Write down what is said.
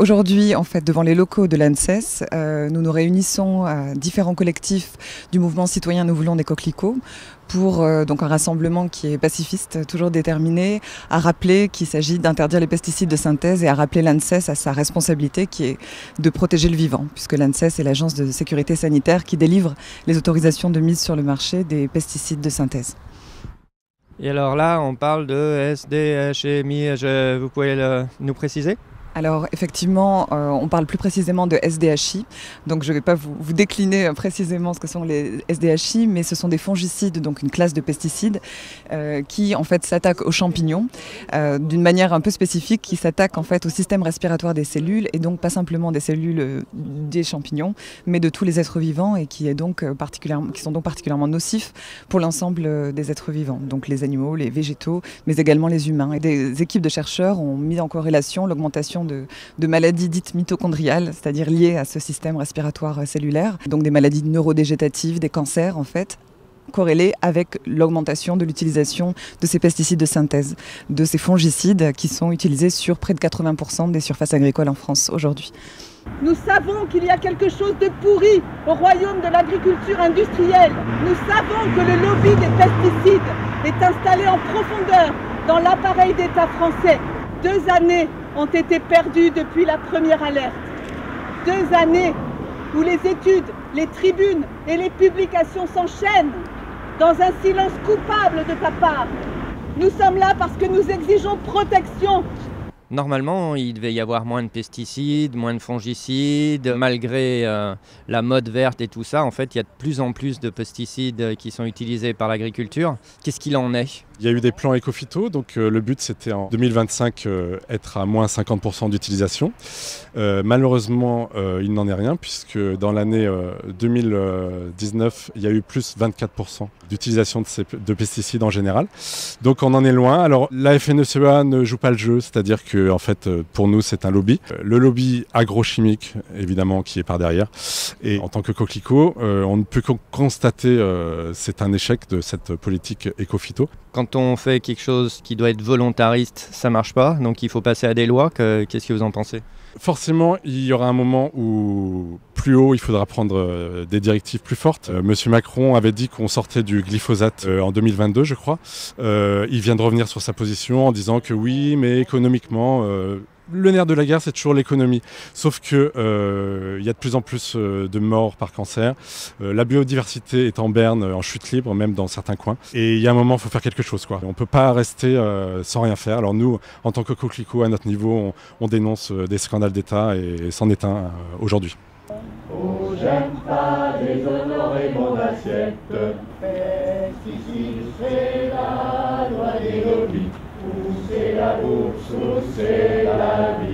Aujourd'hui, en fait, devant les locaux de l'ANSES, nous nous réunissons à différents collectifs du mouvement citoyen Nous voulons des coquelicots pour donc un rassemblement qui est pacifiste, toujours déterminé à rappeler qu'il s'agit d'interdire les pesticides de synthèse et à rappeler l'ANSES à sa responsabilité qui est de protéger le vivant, puisque l'ANSES est l'agence de sécurité sanitaire qui délivre les autorisations de mise sur le marché des pesticides de synthèse. Et alors là, on parle de SDHI, vous pouvez nous préciser ? Alors effectivement, on parle plus précisément de SDHI, donc je ne vais pas vous décliner précisément ce que sont les SDHI, mais ce sont des fongicides, donc une classe de pesticides qui en fait s'attaquent aux champignons d'une manière un peu spécifique, qui s'attaquent en fait au système respiratoire des cellules et donc pas simplement des cellules des champignons, mais de tous les êtres vivants et qui sont donc particulièrement nocifs pour l'ensemble des êtres vivants, donc les animaux, les végétaux, mais également les humains. Et des équipes de chercheurs ont mis en corrélation l'augmentation de maladies dites mitochondriales, c'est-à-dire liées à ce système respiratoire cellulaire, donc des maladies neurodégétatives, des cancers en fait, corrélées avec l'augmentation de l'utilisation de ces pesticides de synthèse, de ces fongicides qui sont utilisés sur près de 80% des surfaces agricoles en France aujourd'hui. Nous savons qu'il y a quelque chose de pourri au royaume de l'agriculture industrielle. Nous savons que le lobby des pesticides est installé en profondeur dans l'appareil d'État français. 2 années ont été perdues depuis la première alerte. 2 années où les études, les tribunes et les publications s'enchaînent dans un silence coupable de ta part. Nous sommes là parce que nous exigeons protection. Normalement, il devait y avoir moins de pesticides, moins de fongicides. Malgré la mode verte et tout ça, en fait, il y a de plus en plus de pesticides qui sont utilisés par l'agriculture. Qu'est-ce qu'il en est ? Il y a eu des plans éco-phyto, donc le but c'était en 2025 être à moins 50% d'utilisation. Malheureusement, il n'en est rien puisque dans l'année 2019, il y a eu plus 24% d'utilisation de pesticides en général. Donc on en est loin. Alors la FNSEA ne joue pas le jeu, c'est-à-dire que en fait, pour nous c'est un lobby. Le lobby agrochimique, évidemment, qui est par derrière. Et en tant que coquelicot, on ne peut que constater c'est un échec de cette politique éco-phyto. Quand on fait quelque chose qui doit être volontariste, ça ne marche pas, donc il faut passer à des lois. Qu'est-ce que vous en pensez ? Forcément, il y aura un moment où plus haut, il faudra prendre des directives plus fortes. Monsieur Macron avait dit qu'on sortait du glyphosate en 2022, je crois. Il vient de revenir sur sa position en disant que oui, mais économiquement... Le nerf de la guerre, c'est toujours l'économie. Sauf que y a de plus en plus de morts par cancer. La biodiversité est en berne, en chute libre, même dans certains coins. Et il y a un moment, il faut faire quelque chose, quoi. On ne peut pas rester sans rien faire. Alors nous, en tant que coquelicot, à notre niveau, on dénonce des scandales d'État et c'en est un aujourd'hui. Oh, j'aime pas déshonorer mon assiette. Pesticides, c'est la loi des lobbies. Où c'est la bourse, où c'est la vie.